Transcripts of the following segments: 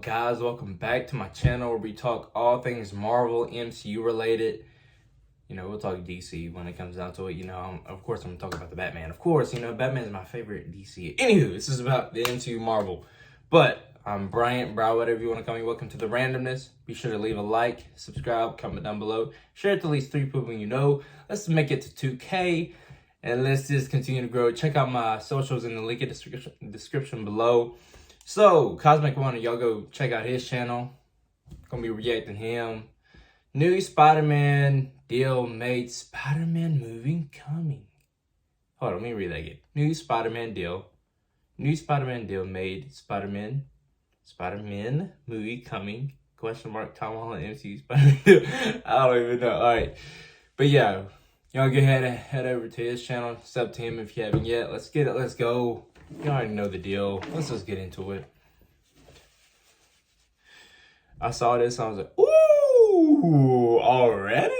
guys? Welcome back to my channel where we talk all things Marvel MCU related. We'll talk DC when it comes down to it. Of course, I'm talking about the Batman. Of course, Batman is my favorite DC. Anywho, this is about the MCU Marvel. But I'm Bryant, Brow, whatever you want to call me. Welcome to the randomness. Be sure to leave a like, subscribe, comment down below. Share it to at least 3 people you know. Let's make it to 2K. And let's just continue to grow. Check out my socials in the link in the description below. So, Cosmic Wonder, y'all go check out his channel. Gonna be reacting him. New Spider-Man deal made. Spider-Man movie coming. Hold on, let me read that again. New Spider-Man deal made. Spider-Man movie coming. Question mark, Tom Holland, MCU Spider-Man. I don't even know. Alright. But yeah, y'all go ahead and head over to his channel. Sub to him if you haven't yet. Let's get it. Let's go. You already know the deal. Let's just get into it. I saw this and I was like, ooh, already?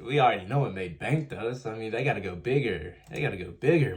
We already know it made bank though. So, they gotta go bigger.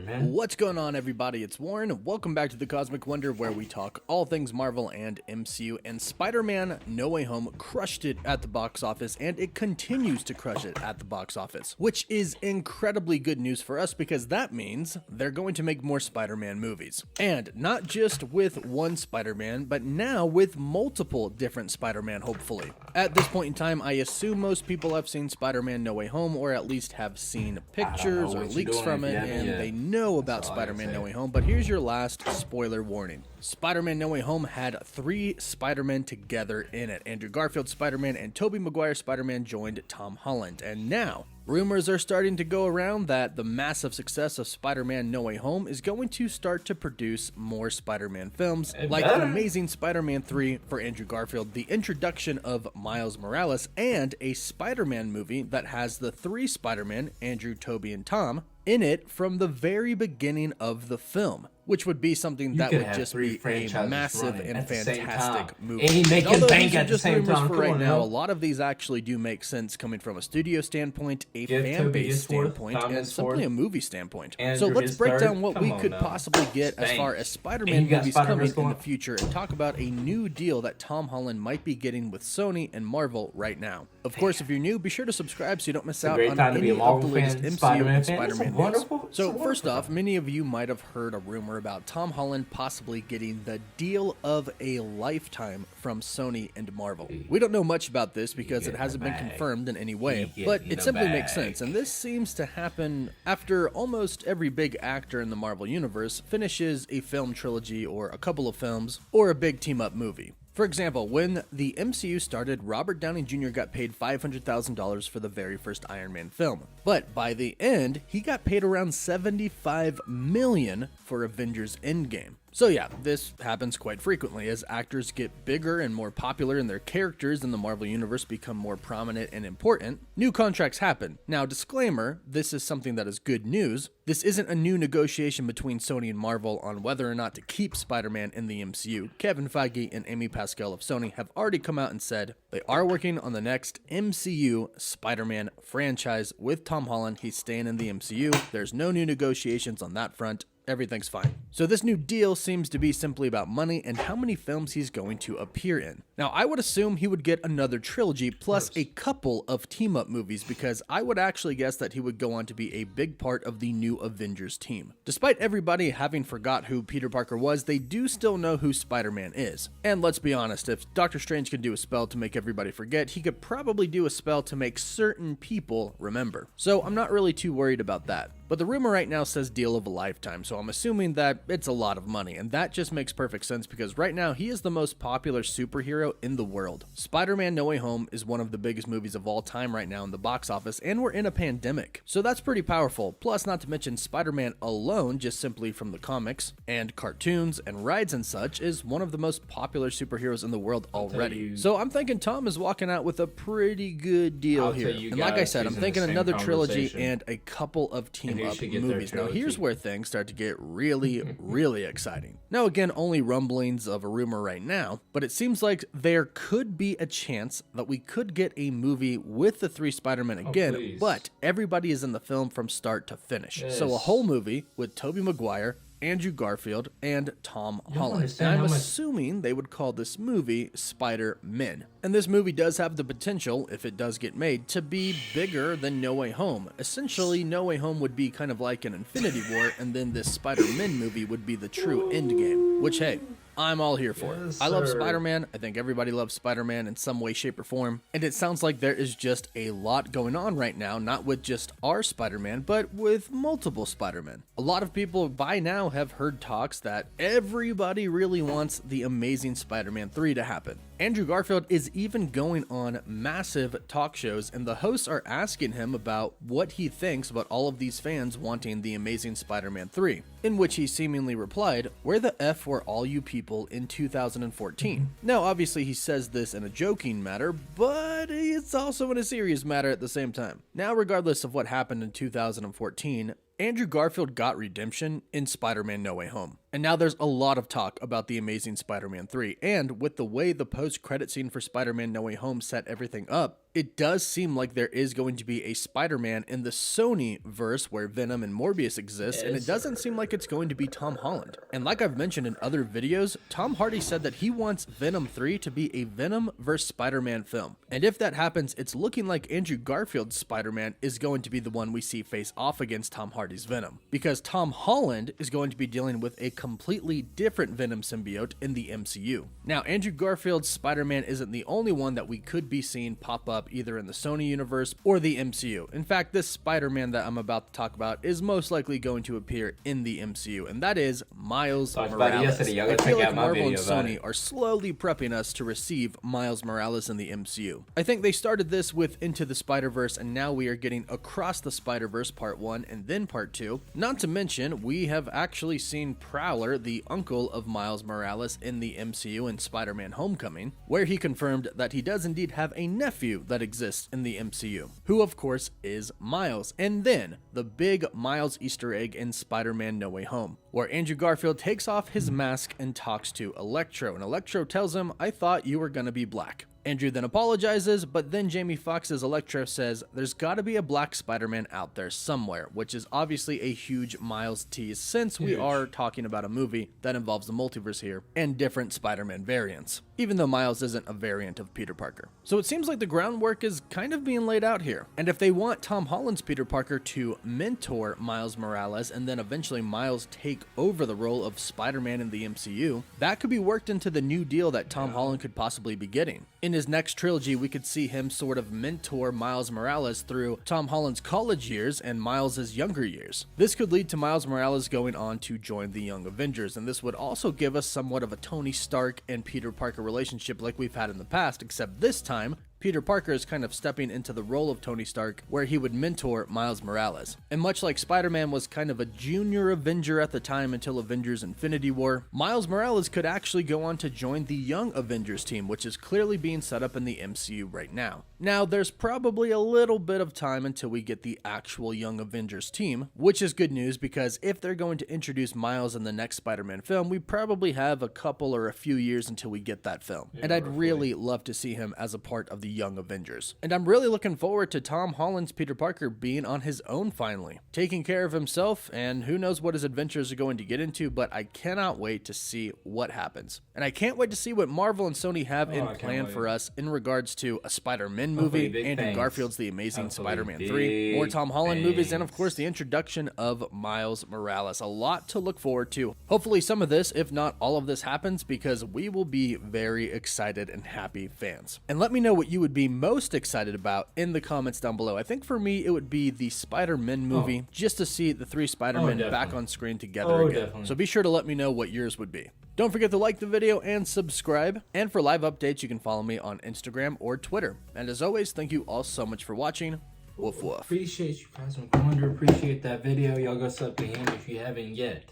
Man. What's going on, everybody? It's Warren. Welcome back to the Cosmic Wonder, where we talk all things Marvel and MCU. And Spider-Man No Way Home crushed it at the box office, and it continues to crush it at the box office, which is incredibly good news for us because that means they're going to make more Spider-Man movies. And not just with one Spider-Man, but now with multiple different Spider-Man, hopefully. At this point in time, I assume most people have seen Spider-Man No Way Home, or at least have seen pictures or leaks from it, and they know about Spider-Man No Way Home. But here's your last spoiler warning. Spider-Man No Way Home had 3 Spider-Men together in it. Andrew Garfield Spider-Man and Tobey Maguire Spider-Man joined Tom Holland. And now, rumors are starting to go around that the massive success of Spider-Man No Way Home is going to start to produce more Spider-Man films, like an Amazing Spider-Man 3 for Andrew Garfield, the introduction of Miles Morales, and a Spider-Man movie that has the 3 Spider-Men, Andrew, Tobey, and Tom, in it from the very beginning of the film, which would be something that would just be a massive and fantastic movie. And making bank at the same time. For right now, a lot of these actually do make sense coming from a studio standpoint, a fan base standpoint, and simply a movie standpoint. So let's break down what we could possibly get as far as Spider-Man movies coming in the future, and talk about a new deal that Tom Holland might be getting with Sony and Marvel right now. Of course, if you're new, be sure to subscribe so you don't miss out on any of the latest MCU and Spider-Man news. So first off, many of you might have heard a rumor about Tom Holland possibly getting the deal of a lifetime from Sony and Marvel. We don't know much about this because it hasn't been confirmed in any way, but it simply makes sense, and this seems to happen after almost every big actor in the Marvel Universe finishes a film trilogy or a couple of films or a big team-up movie. For example, when the MCU started, Robert Downey Jr. got paid $500,000 for the very first Iron Man film. But by the end, he got paid around $75 million for Avengers Endgame. So yeah, this happens quite frequently as actors get bigger and more popular and their characters in the Marvel Universe become more prominent and important. New contracts happen. Now, disclaimer, this is something that is good news. This isn't a new negotiation between Sony and Marvel on whether or not to keep Spider-Man in the MCU. Kevin Feige and Amy Pascal of Sony have already come out and said they are working on the next MCU Spider-Man franchise with Tom Holland. He's staying in the MCU. There's no new negotiations on that front. Everything's fine. So this new deal seems to be simply about money and how many films he's going to appear in. Now, I would assume he would get another trilogy plus a couple of team-up movies, because I would actually guess that he would go on to be a big part of the new Avengers team. Despite everybody having forgot who Peter Parker was, they do still know who Spider-Man is. And let's be honest, if Doctor Strange could do a spell to make everybody forget, he could probably do a spell to make certain people remember. So I'm not really too worried about that. But the rumor right now says deal of a lifetime, so I'm assuming that it's a lot of money, and that just makes perfect sense because right now he is the most popular superhero in the world. Spider-Man No Way Home is one of the biggest movies of all time right now in the box office, and we're in a pandemic, so that's pretty powerful. Plus, not to mention Spider-Man alone, just simply from the comics and cartoons and rides and such, is one of the most popular superheroes in the world already. So I'm thinking Tom is walking out with a pretty good deal here. And like I said, I'm thinking another trilogy and a couple of team up movies. Now here's where things start to get really exciting. Now again, only rumblings of a rumor right now, but it seems like there could be a chance that we could get a movie with the 3 Spider-Men again, but everybody is in the film from start to finish. So a whole movie with Tobey Maguire, Andrew Garfield, and Tom Holland. And I'm assuming they would call this movie Spider-Men. And this movie does have the potential, if it does get made, to be bigger than No Way Home. Essentially, No Way Home would be kind of like an Infinity War, and then this Spider-Man movie would be the true endgame, which, hey, I'm all here for it. I love Spider-Man. I think everybody loves Spider-Man in some way, shape, or form. And it sounds like there is just a lot going on right now, not with just our Spider-Man, but with multiple Spider-Man. A lot of people by now have heard talks that everybody really wants the Amazing Spider-Man 3 to happen. Andrew Garfield is even going on massive talk shows, and the hosts are asking him about what he thinks about all of these fans wanting the Amazing Spider-Man 3, in which he seemingly replied, "Where the F were all you people in 2014? Now, obviously he says this in a joking matter, but it's also in a serious matter at the same time. Now, regardless of what happened in 2014, Andrew Garfield got redemption in Spider-Man No Way Home. And now there's a lot of talk about the Amazing Spider-Man 3, and with the way the post-credit scene for Spider-Man No Way Home set everything up, it does seem like there is going to be a Spider-Man in the Sony verse where Venom and Morbius exist, and it doesn't seem like it's going to be Tom Holland. And like I've mentioned in other videos, Tom Hardy said that he wants Venom 3 to be a Venom vs. Spider-Man film. And if that happens, it's looking like Andrew Garfield's Spider-Man is going to be the one we see face off against Tom Hardy's Venom, because Tom Holland is going to be dealing with a completely different Venom symbiote in the MCU. Now, Andrew Garfield's Spider-Man isn't the only one that we could be seeing pop up either in the Sony universe or the MCU. In fact, this Spider-Man that I'm about to talk about is most likely going to appear in the MCU, and that is Miles Morales. I feel like Marvel and Sony are slowly prepping us to receive Miles Morales in the MCU. I think they started this with Into the Spider-Verse, and now we are getting Across the Spider-Verse Part 1 and then Part 2. Not to mention, we have actually seen Prowler, the uncle of Miles Morales, in the MCU in Spider-Man Homecoming, where he confirmed that he does indeed have a nephew that exists in the MCU, who of course is Miles. And then the big Miles Easter egg in Spider-Man No Way Home, where Andrew Garfield takes off his mask and talks to Electro, and Electro tells him, "I thought you were gonna be black." Andrew then apologizes, but then Jamie Foxx's Electro says there's gotta be a black Spider-Man out there somewhere, which is obviously a huge Miles tease since we are talking about a movie that involves the multiverse here and different Spider-Man variants, even though Miles isn't a variant of Peter Parker. So it seems like the groundwork is kind of being laid out here. And if they want Tom Holland's Peter Parker to mentor Miles Morales and then eventually Miles take over the role of Spider-Man in the MCU, that could be worked into the new deal that Tom Holland could possibly be getting. In his next trilogy, we could see him sort of mentor Miles Morales through Tom Holland's college years and Miles's younger years. This could lead to Miles Morales going on to join the Young Avengers, and this would also give us somewhat of a Tony Stark and Peter Parker relationship like we've had in the past, except this time, Peter Parker is kind of stepping into the role of Tony Stark, where he would mentor Miles Morales. And much like Spider-Man was kind of a junior Avenger at the time until Avengers Infinity War, Miles Morales could actually go on to join the Young Avengers team, which is clearly being set up in the MCU right now. Now, there's probably a little bit of time until we get the actual Young Avengers team, which is good news because if they're going to introduce Miles in the next Spider-Man film, we probably have a couple or a few years until we get that film. And I'd really love to see him as a part of the Young Avengers. And I'm really looking forward to Tom Holland's Peter Parker being on his own finally, taking care of himself, and who knows what his adventures are going to get into, but I cannot wait to see what happens. And I can't wait to see what Marvel and Sony have in plan for us in regards to a Spider-Man movie, Andrew Garfield's The Amazing Spider-Man 3, more Tom Holland movies, and of course the introduction of Miles Morales. A lot to look forward to. Hopefully some of this, if not all of this, happens because we will be very excited and happy fans. And let me know what you would be most excited about in the comments down below. I think for me it would be the Spider-Man movie, just to see the three Spider-Men back on screen together again. So be sure to let me know what yours would be. Don't forget to like the video and subscribe. And for live updates, you can follow me on Instagram or Twitter. And as always, thank you all so much for watching. Woof woof. Appreciate you guys. I'm going to appreciate that video. Y'all go sub to him if you haven't yet.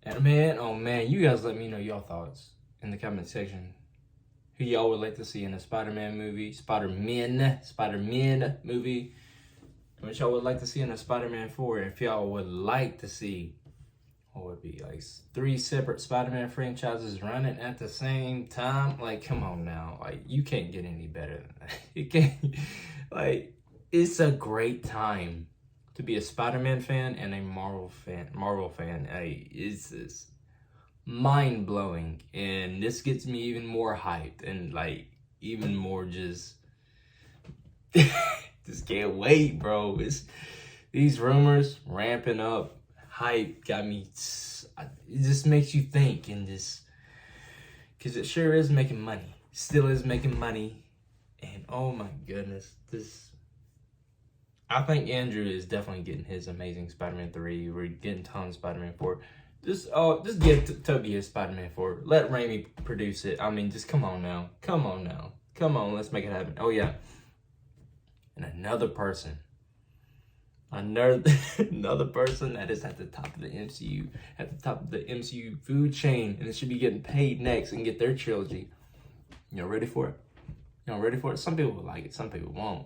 And man, oh man, you guys let me know your thoughts in the comment section. Who y'all would like to see in a Spider-Man movie, Spider-Man movie. What y'all would like to see in a Spider-Man 4. If y'all would like to see, what would be like 3 separate Spider-Man franchises running at the same time? Like, come on now. Like, you can't get any better than that. You can't. Like, it's a great time to be a Spider-Man fan and a Marvel fan, is this mind-blowing, and this gets me even more hyped and like even more just just can't wait, bro. These rumors ramping up, hype got me. It just makes you think, and just because it sure is making money, still is making money, and oh my goodness, I think Andrew is definitely getting his Amazing Spider-Man 3. We're getting Tom's Spider-Man 4. Just give Toby his Spider-Man 4. Let Raimi produce it. I mean, just come on now. Come on, let's make it happen. Oh yeah. And another person that is at the top of the MCU, at the top of the MCU food chain, and it should be getting paid next and get their trilogy. Y'all ready for it? Some people will like it, some people won't.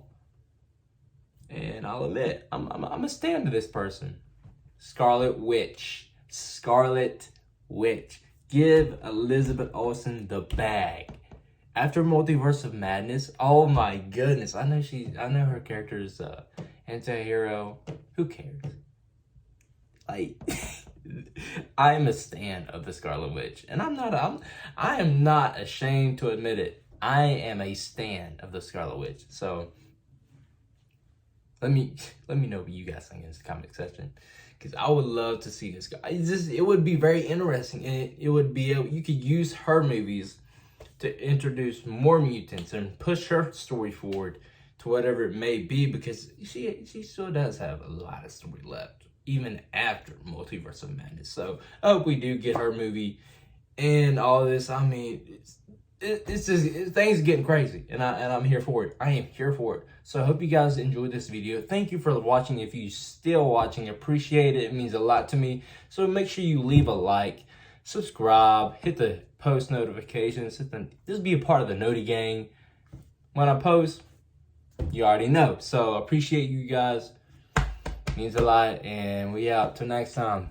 And I'll admit, I'm a stand to this person. Scarlet Witch. Give Elizabeth Olsen the bag. After Multiverse of Madness, oh my goodness. I know her character is anti-hero. Who cares? Like, I am a stan of the Scarlet Witch. And I am not ashamed to admit it. I am a stan of the Scarlet Witch. So let me know what you guys think in the comment section, because I would love to see this guy. It would be very interesting, and it would be you could use her movies to introduce more mutants and push her story forward to whatever it may be, because she still does have a lot of story left even after Multiverse of Madness. So I hope we do get her movie and all this. I mean, it's just things are getting crazy, and I'm here for it. I am here for it. So I hope you guys enjoyed this video. Thank you for watching. If you're still watching, appreciate it. It means a lot to me. So make sure you leave a like, subscribe, hit the post notifications, just be a part of the Noti gang. When I post, you already know. So appreciate you guys. Means a lot, and we out till next time.